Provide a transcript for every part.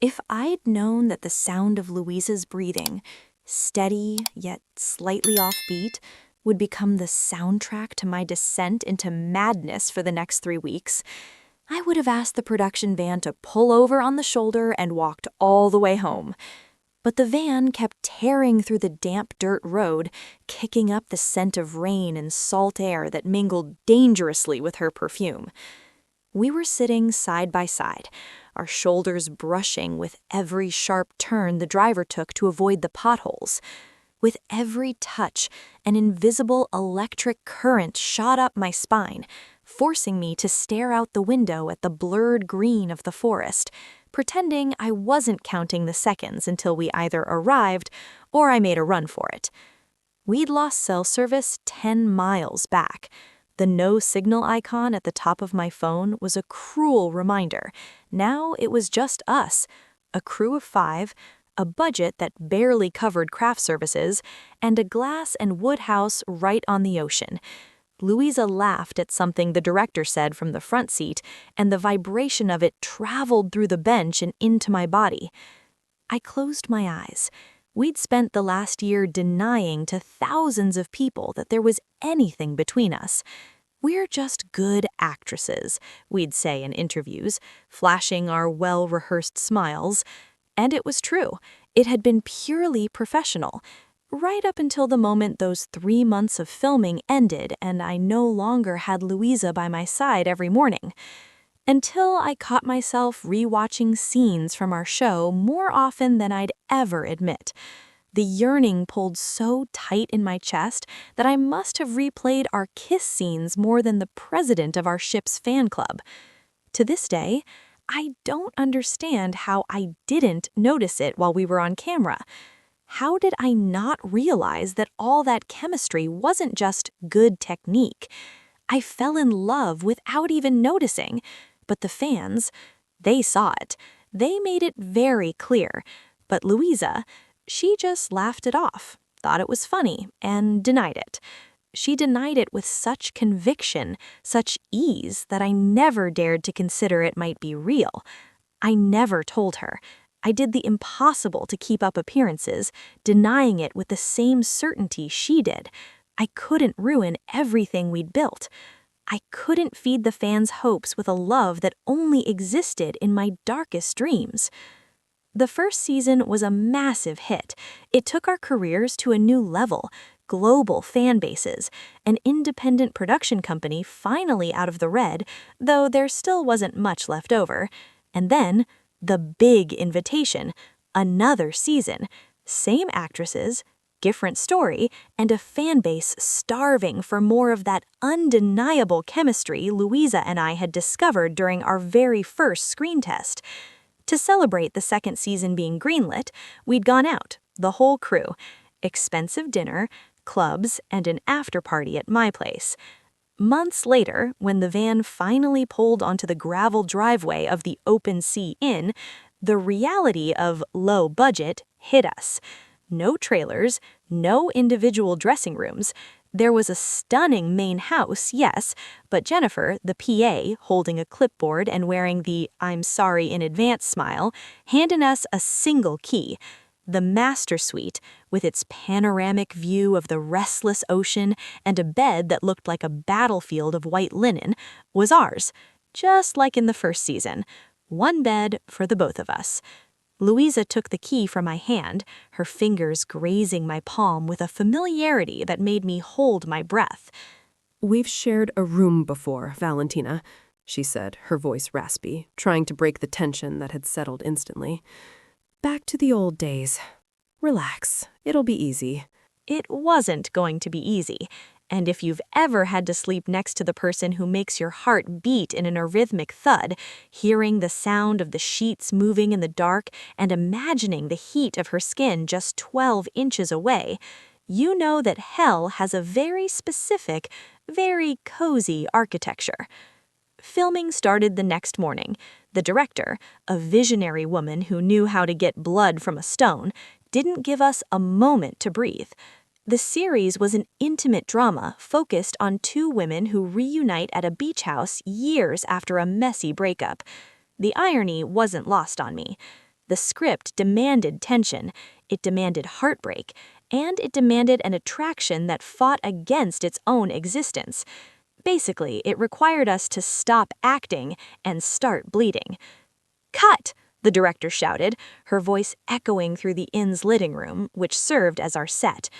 If I'd known that the sound of Louisa's breathing, steady yet slightly offbeat, would become the soundtrack to my descent into madness for the next 3 weeks, I would have asked the production van to pull over on the shoulder and walked all the way home. But the van kept tearing through the damp dirt road, kicking up the scent of rain and salt air that mingled dangerously with her perfume. We were sitting side by side, our shoulders brushing with every sharp turn the driver took to avoid the potholes. With every touch, an invisible electric current shot up my spine, forcing me to stare out the window at the blurred green of the forest, pretending I wasn't counting the seconds until we either arrived or I made a run for it. We'd lost cell service 10 miles back. The no signal icon at the top of my phone was a cruel reminder. Now it was just us, a crew of 5, a budget that barely covered craft services, and a glass and wood house right on the ocean. Luiza laughed at something the director said from the front seat, and the vibration of it traveled through the bench and into my body. I closed my eyes. We'd spent the last year denying to thousands of people that there was anything between us. "We're just good actresses," we'd say in interviews, flashing our well-rehearsed smiles. And it was true. It had been purely professional, right up until the moment those 3 months of filming ended and I no longer had Luiza by my side every morning. Until I caught myself rewatching scenes from our show more often than I'd ever admit. The yearning pulled so tight in my chest that I must have replayed our kiss scenes more than the president of our ship's fan club. To this day, I don't understand how I didn't notice it while we were on camera. How did I not realize that all that chemistry wasn't just good technique? I fell in love without even noticing. But the fans, they saw it. They made it very clear. But Luiza, she just laughed it off, thought it was funny, and denied it. She denied it with such conviction, such ease, that I never dared to consider it might be real. I never told her. I did the impossible to keep up appearances, denying it with the same certainty she did. I couldn't ruin everything we'd built. I couldn't feed the fans' hopes with a love that only existed in my darkest dreams. The first season was a massive hit. It took our careers to a new level. Global fan bases, an independent production company finally out of the red, though there still wasn't much left over. And then, the big invitation, another season, same actresses, different story, and a fan base starving for more of that undeniable chemistry Luiza and I had discovered during our very first screen test. To celebrate the second season being greenlit, we'd gone out, the whole crew. Expensive dinner, clubs, and an after-party at my place. Months later, when the van finally pulled onto the gravel driveway of the Open Sea Inn, the reality of low budget hit us. No trailers, no individual dressing rooms. There was a stunning main house, yes, but Jennifer, the PA, holding a clipboard and wearing the "I'm sorry in advance" smile, handed us a single key. The master suite, with its panoramic view of the restless ocean and a bed that looked like a battlefield of white linen, was ours, just like in the first season. One bed for the both of us. Luiza took the key from my hand, her fingers grazing my palm with a familiarity that made me hold my breath. "We've shared a room before, Valentina," she said, her voice raspy, trying to break the tension that had settled instantly. "Back to the old days. Relax, it'll be easy." It wasn't going to be easy, and if you've ever had to sleep next to the person who makes your heart beat in an arrhythmic thud, hearing the sound of the sheets moving in the dark and imagining the heat of her skin just 12 inches away, you know that hell has a very specific, very cozy architecture. Filming started the next morning. The director, a visionary woman who knew how to get blood from a stone, didn't give us a moment to breathe. The series was an intimate drama focused on 2 women who reunite at a beach house years after a messy breakup. The irony wasn't lost on me. The script demanded tension, it demanded heartbreak, and it demanded an attraction that fought against its own existence. Basically, it required us to stop acting and start bleeding. "Cut!" the director shouted, her voice echoing through the inn's living room, which served as our set.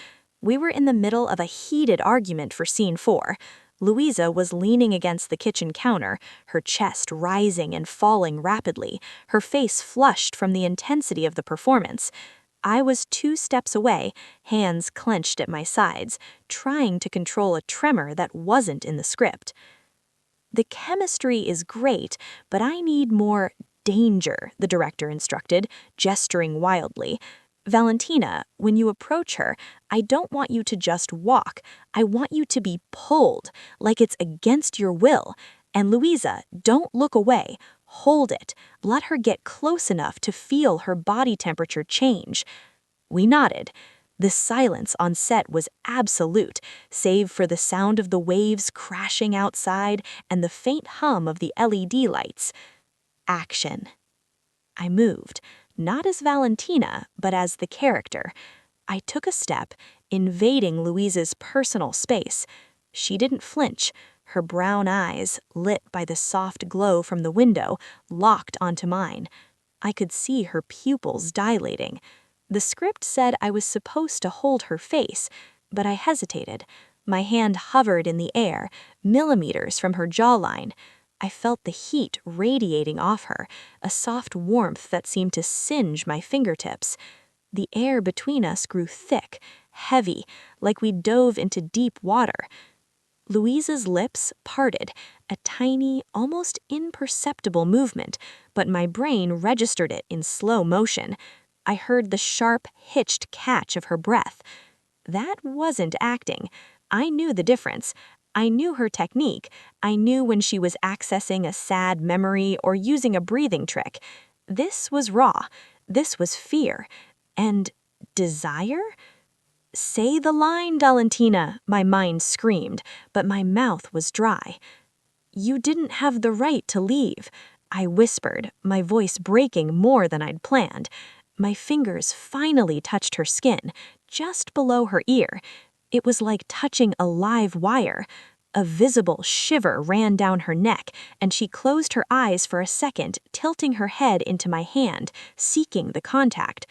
We were in the middle of a heated argument for scene 4. Luiza was leaning against the kitchen counter, her chest rising and falling rapidly, her face flushed from the intensity of the performance. I was 2 steps away, hands clenched at my sides, trying to control a tremor that wasn't in the script. "The chemistry is great, but I need more danger," the director instructed, gesturing wildly. "Valentina, when you approach her, I don't want you to just walk. I want you to be pulled, like it's against your will. And Luiza, don't look away. Hold it. Let her get close enough to feel her body temperature change." We nodded. The silence on set was absolute, save for the sound of the waves crashing outside and the faint hum of the LED lights. Action. I moved, not as Valentina, but as the character. I took a step, invading Louise's personal space. She didn't flinch. Her brown eyes, lit by the soft glow from the window, locked onto mine. I could see her pupils dilating. The script said I was supposed to hold her face, but I hesitated. My hand hovered in the air, millimeters from her jawline. I felt the heat radiating off her, a soft warmth that seemed to singe my fingertips. The air between us grew thick, heavy, like we dove into deep water. Louisa's lips parted, a tiny, almost imperceptible movement, but my brain registered it in slow motion. I heard the sharp, hitched catch of her breath. That wasn't acting. I knew the difference. I knew her technique. I knew when she was accessing a sad memory or using a breathing trick. This was raw. This was fear. And desire? "Say the line, Valentina," my mind screamed, but my mouth was dry. "You didn't have the right to leave," I whispered, my voice breaking more than I'd planned. My fingers finally touched her skin, just below her ear. It was like touching a live wire. A visible shiver ran down her neck, and she closed her eyes for a second, tilting her head into my hand, seeking the contact.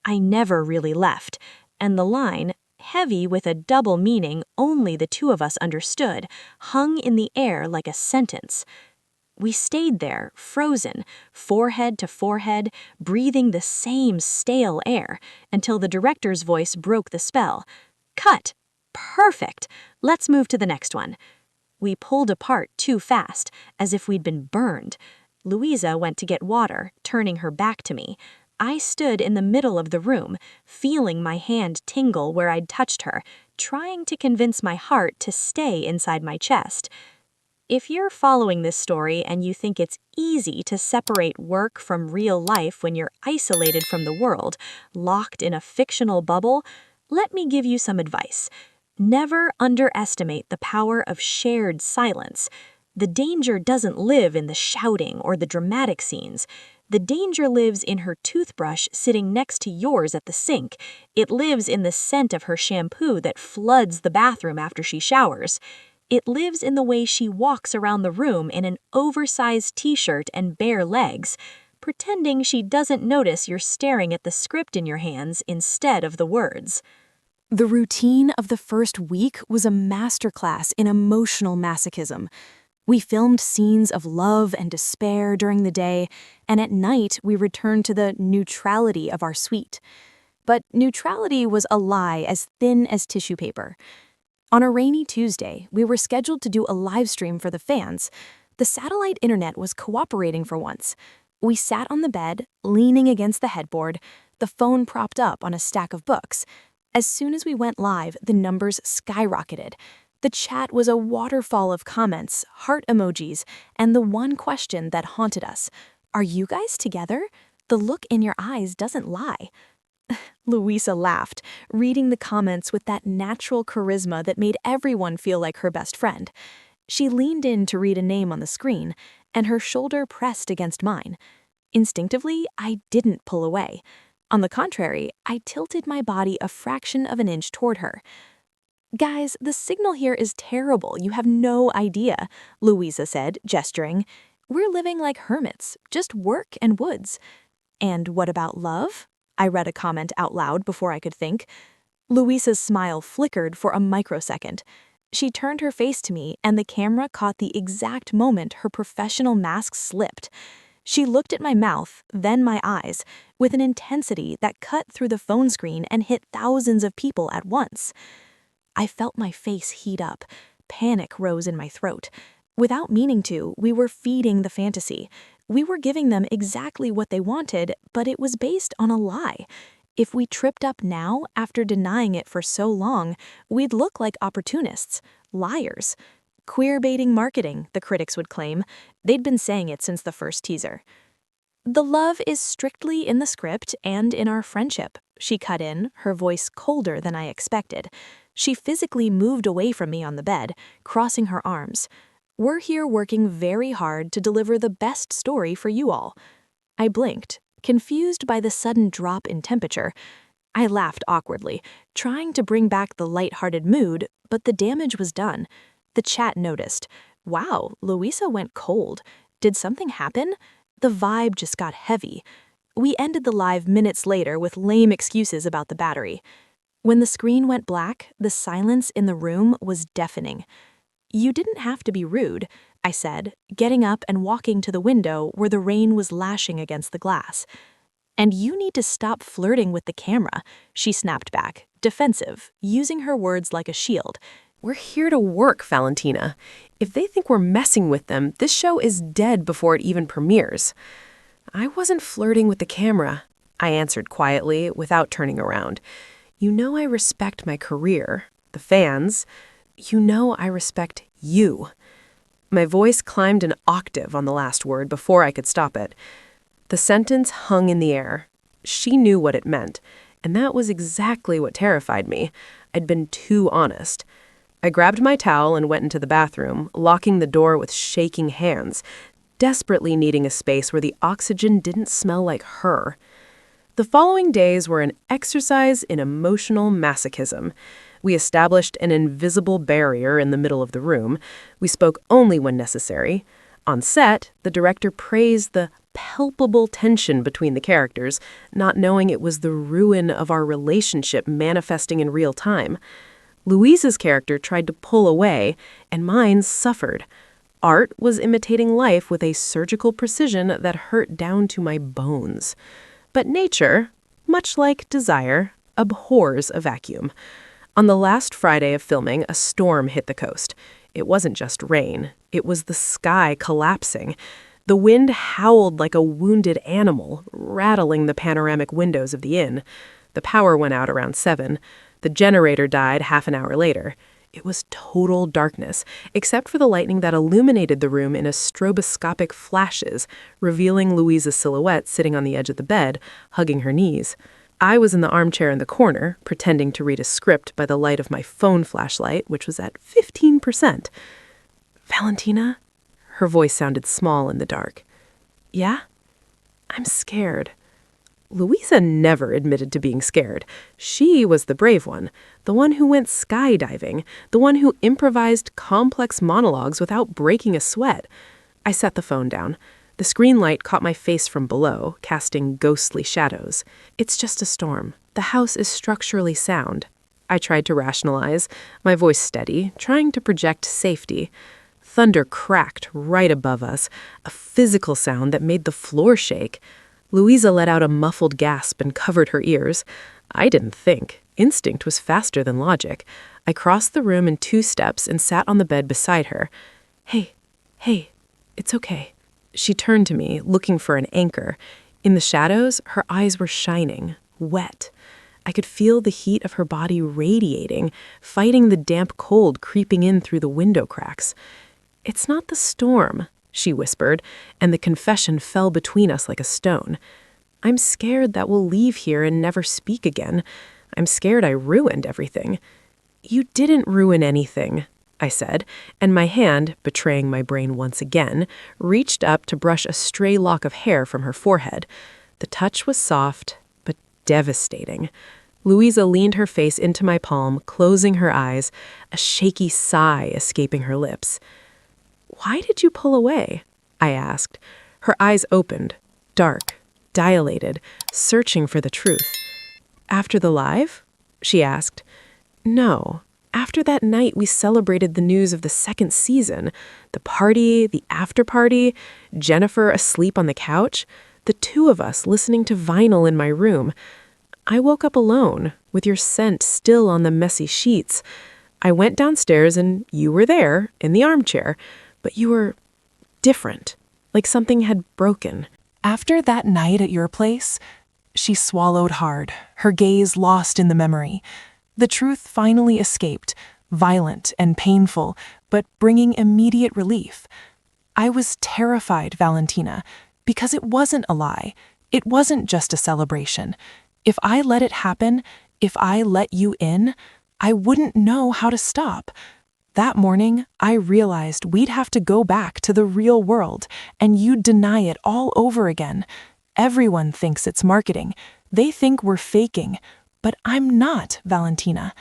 I never really left, and the line, heavy with a double meaning only the 2 of us understood, hung in the air like a sentence. We stayed there, frozen, forehead to forehead, breathing the same stale air, until the director's voice broke the spell. "Cut! Perfect! Let's move to the next one." We pulled apart too fast, as if we'd been burned. Luiza went to get water, turning her back to me. I stood in the middle of the room, feeling my hand tingle where I'd touched her, trying to convince my heart to stay inside my chest. If you're following this story and you think it's easy to separate work from real life when you're isolated from the world, locked in a fictional bubble, let me give you some advice. Never underestimate the power of shared silence. The danger doesn't live in the shouting or the dramatic scenes. The danger lives in her toothbrush sitting next to yours at the sink. It lives in the scent of her shampoo that floods the bathroom after she showers. It lives in the way she walks around the room in an oversized t-shirt and bare legs, pretending she doesn't notice you're staring at the script in your hands instead of the words. The routine of the first week was a masterclass in emotional masochism. We filmed scenes of love and despair during the day, and at night we returned to the neutrality of our suite. But neutrality was a lie as thin as tissue paper. On a rainy Tuesday, we were scheduled to do a live stream for the fans. The satellite internet was cooperating for once. We sat on the bed, leaning against the headboard, the phone propped up on a stack of books. As soon as we went live, the numbers skyrocketed. The chat was a waterfall of comments, heart emojis, and the one question that haunted us. "Are you guys together? The look in your eyes doesn't lie." Luiza laughed, reading the comments with that natural charisma that made everyone feel like her best friend. She leaned in to read a name on the screen, and her shoulder pressed against mine. Instinctively, I didn't pull away. On the contrary, I tilted my body a fraction of an inch toward her. "Guys, the signal here is terrible. You have no idea," Luiza said, gesturing. "We're living like hermits, just work and woods." "And what about love?" I read a comment out loud before I could think. Luisa's smile flickered for a microsecond. She turned her face to me, and the camera caught the exact moment her professional mask slipped. She looked at my mouth, then my eyes, with an intensity that cut through the phone screen and hit thousands of people at once. I felt my face heat up. Panic rose in my throat. Without meaning to, we were feeding the fantasy. We were giving them exactly what they wanted, but it was based on a lie. If we tripped up now, after denying it for so long, we'd look like opportunists, liars. Queer-baiting marketing, the critics would claim. They'd been saying it since the first teaser. "The love is strictly in the script and in our friendship," she cut in, her voice colder than I expected. She physically moved away from me on the bed, crossing her arms. "We're here working very hard to deliver the best story for you all." I blinked, confused by the sudden drop in temperature. I laughed awkwardly, trying to bring back the light-hearted mood, but the damage was done. The chat noticed. "Wow, Luiza went cold. Did something happen?" The vibe just got heavy. We ended the live minutes later with lame excuses about the battery. When the screen went black, the silence in the room was deafening. "You didn't have to be rude," I said, getting up and walking to the window where the rain was lashing against the glass. "And you need to stop flirting with the camera," she snapped back, defensive, using her words like a shield. We're here to work, Valentina. If they think we're messing with them, this show is dead before it even premieres. I wasn't flirting with the camera, I answered quietly, without turning around. You know I respect my career, the fans. You know I respect you. My voice climbed an octave on the last word before I could stop it. The sentence hung in the air. She knew what it meant, and that was exactly what terrified me. I'd been too honest. I grabbed my towel and went into the bathroom, locking the door with shaking hands, desperately needing a space where the oxygen didn't smell like her. The following days were an exercise in emotional masochism. We established an invisible barrier in the middle of the room. We spoke only when necessary. On set, the director praised the palpable tension between the characters, not knowing it was the ruin of our relationship manifesting in real time. Luiza's character tried to pull away, and mine suffered. Art was imitating life with a surgical precision that hurt down to my bones. But nature, much like desire, abhors a vacuum. On the last Friday of filming, a storm hit the coast. It wasn't just rain. It was the sky collapsing. The wind howled like a wounded animal, rattling the panoramic windows of the inn. The power went out around 7. The generator died half an hour later. It was total darkness, except for the lightning that illuminated the room in a stroboscopic flashes, revealing Luiza's silhouette sitting on the edge of the bed, hugging her knees. I was in the armchair in the corner, pretending to read a script by the light of my phone flashlight, which was at 15%. "Valentina?" Her voice sounded small in the dark. "Yeah? I'm scared." Luiza never admitted to being scared. She was the brave one, the one who went skydiving, the one who improvised complex monologues without breaking a sweat. I set the phone down. The screen light caught my face from below, casting ghostly shadows. "It's just a storm. The house is structurally sound." I tried to rationalize, my voice steady, trying to project safety. Thunder cracked right above us, a physical sound that made the floor shake. Luiza let out a muffled gasp and covered her ears. I didn't think. Instinct was faster than logic. I crossed the room in 2 steps and sat on the bed beside her. Hey, it's okay." She turned to me, looking for an anchor. In the shadows, her eyes were shining, wet. I could feel the heat of her body radiating, fighting the damp cold creeping in through the window cracks. "It's not the storm," she whispered, and the confession fell between us like a stone. "I'm scared that we'll leave here and never speak again. I'm scared I ruined everything." "You didn't ruin anything." I said, and my hand, betraying my brain once again, reached up to brush a stray lock of hair from her forehead. The touch was soft, but devastating. Luiza leaned her face into my palm, closing her eyes, a shaky sigh escaping her lips. "Why did you pull away?" I asked. Her eyes opened, dark, dilated, searching for the truth. "After the live?" she asked. "No. After that night we celebrated the news of the second season. The party, the after-party, Jennifer asleep on the couch, the two of us listening to vinyl in my room. I woke up alone, with your scent still on the messy sheets. I went downstairs and you were there, in the armchair, but you were different, like something had broken." After that night at your place, she swallowed hard, her gaze lost in the memory. The truth finally escaped, violent and painful, but bringing immediate relief. I was terrified, Valentina, because it wasn't a lie. It wasn't just a celebration. If I let it happen, if I let you in, I wouldn't know how to stop. That morning, I realized we'd have to go back to the real world, and you'd deny it all over again. Everyone thinks it's marketing. They think we're faking. But I'm not, Valentina.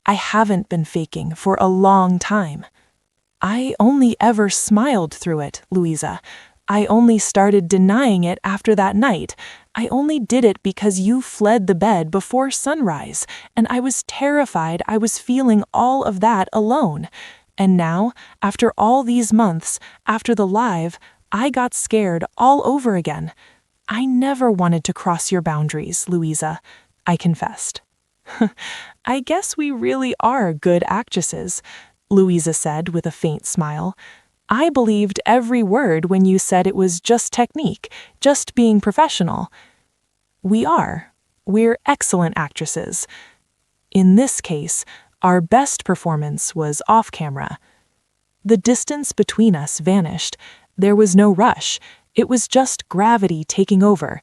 I haven't been faking for a long time. I only ever smiled through it, Luiza. I only started denying it after that night. I only did it because you fled the bed before sunrise, and I was terrified I was feeling all of that alone. And now, after all these months, after the live, I got scared all over again. I never wanted to cross your boundaries, Luiza, I confessed. "I guess we really are good actresses," Luiza said with a faint smile. "I believed every word when you said it was just technique, just being professional." "We are. We're excellent actresses. In this case, our best performance was off-camera." The distance between us vanished. There was no rush. It was just gravity taking over.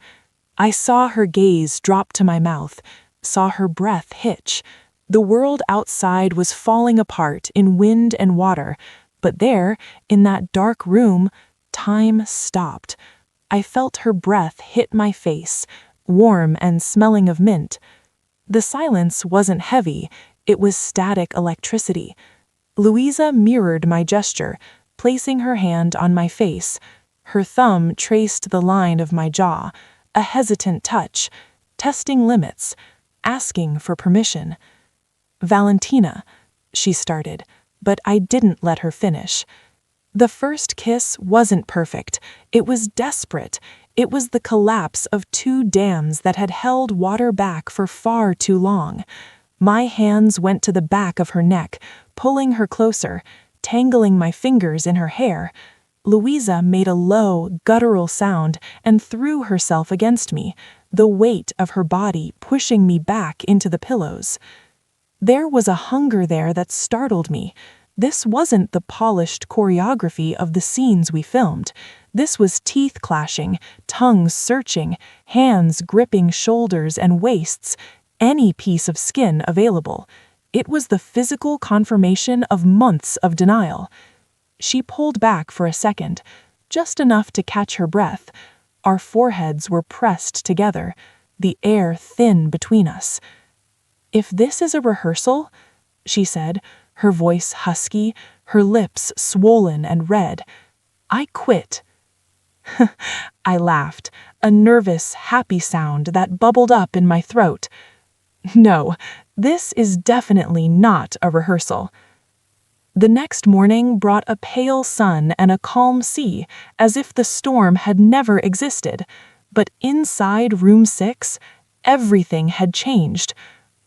I saw her gaze drop to my mouth, saw her breath hitch. The world outside was falling apart in wind and water, but there, in that dark room, time stopped. I felt her breath hit my face, warm and smelling of mint. The silence wasn't heavy, it was static electricity. Luiza mirrored my gesture, placing her hand on my face. Her thumb traced the line of my jaw, a hesitant touch, testing limits, asking for permission. "Valentina," she started, but I didn't let her finish. The first kiss wasn't perfect. It was desperate. It was the collapse of two dams that had held water back for far too long. My hands went to the back of her neck, pulling her closer, tangling my fingers in her hair. Luiza made a low, guttural sound and threw herself against me, the weight of her body pushing me back into the pillows. There was a hunger there that startled me. This wasn't the polished choreography of the scenes we filmed. This was teeth clashing, tongues searching, hands gripping shoulders and waists, any piece of skin available. It was the physical confirmation of months of denial. She pulled back for a second, just enough to catch her breath. Our foreheads were pressed together, the air thin between us. "If this is a rehearsal," she said, her voice husky, her lips swollen and red, "I quit." I laughed, a nervous, happy sound that bubbled up in my throat. "No, this is definitely not a rehearsal." The next morning brought a pale sun and a calm sea, as if the storm had never existed. But inside room 6, everything had changed.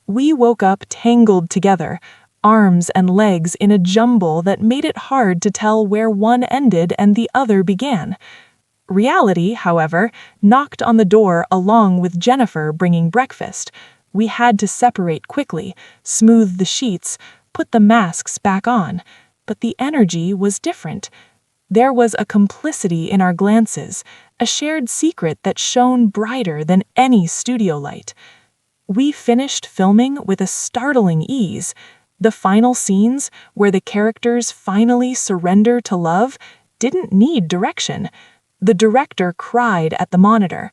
We woke up tangled together, arms and legs in a jumble that made it hard to tell where one ended and the other began. Reality, however, knocked on the door along with Jennifer bringing breakfast. We had to separate quickly, smooth the sheets, put the masks back on, but the energy was different. There was a complicity in our glances, a shared secret that shone brighter than any studio light. We finished filming with a startling ease. The final scenes, where the characters finally surrender to love, didn't need direction. The director cried at the monitor.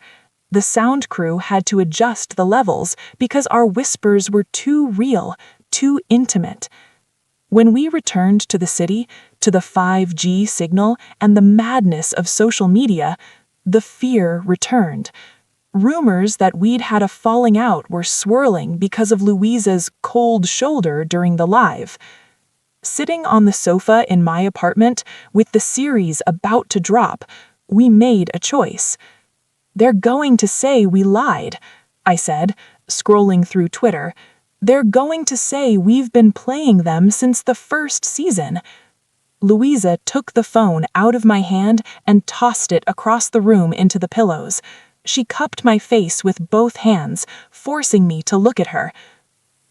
The sound crew had to adjust the levels because our whispers were too real, too intimate. When we returned to the city, to the 5G signal and the madness of social media, the fear returned. Rumors that we'd had a falling out were swirling because of Luiza's cold shoulder during the live. Sitting on the sofa in my apartment, with the series about to drop, we made a choice. "They're going to say we lied," I said, scrolling through Twitter. "They're going to say we've been playing them since the first season." Luiza took the phone out of my hand and tossed it across the room into the pillows. She cupped my face with both hands, forcing me to look at her.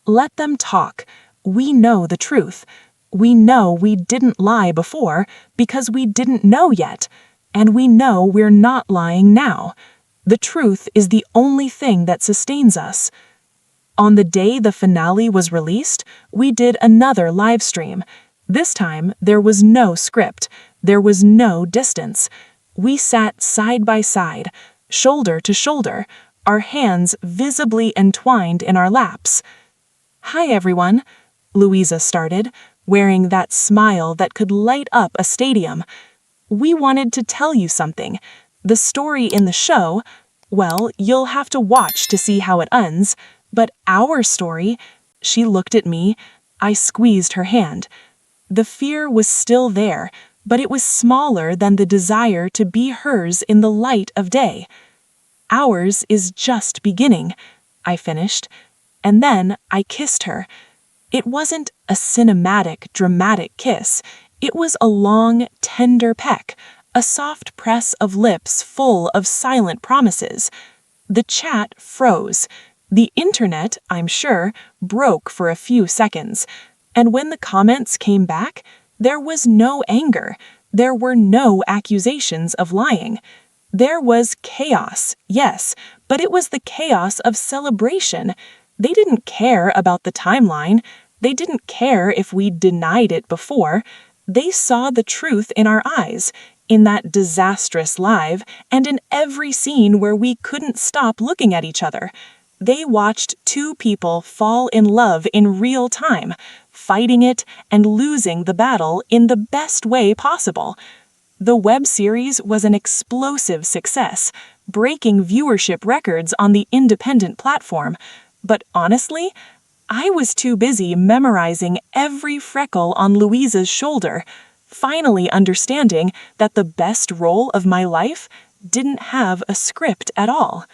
"Let them talk. We know the truth. We know we didn't lie before because we didn't know yet. And we know we're not lying now. The truth is the only thing that sustains us." On the day the finale was released, we did another live stream. This time, there was no script. There was no distance. We sat side by side, shoulder to shoulder, our hands visibly entwined in our laps. "Hi, everyone," Luiza started, wearing that smile that could light up a stadium. "We wanted to tell you something. The story in the show, well, you'll have to watch to see how it ends, but our story—" She looked at me. I squeezed her hand. The fear was still there, but it was smaller than the desire to be hers in the light of day. "Ours is just beginning," I finished, and then I kissed her. It wasn't a cinematic, dramatic kiss. It was a long, tender peck, a soft press of lips full of silent promises. The chat froze. The internet, I'm sure, broke for a few seconds. And when the comments came back, there was no anger. There were no accusations of lying. There was chaos, yes, but it was the chaos of celebration. They didn't care about the timeline. They didn't care if we denied it before. They saw the truth in our eyes, in that disastrous live, and in every scene where we couldn't stop looking at each other. They watched two people fall in love in real time, fighting it and losing the battle in the best way possible. The web series was an explosive success, breaking viewership records on the independent platform. But honestly, I was too busy memorizing every freckle on Luiza's shoulder, finally understanding that the best role of my life didn't have a script at all.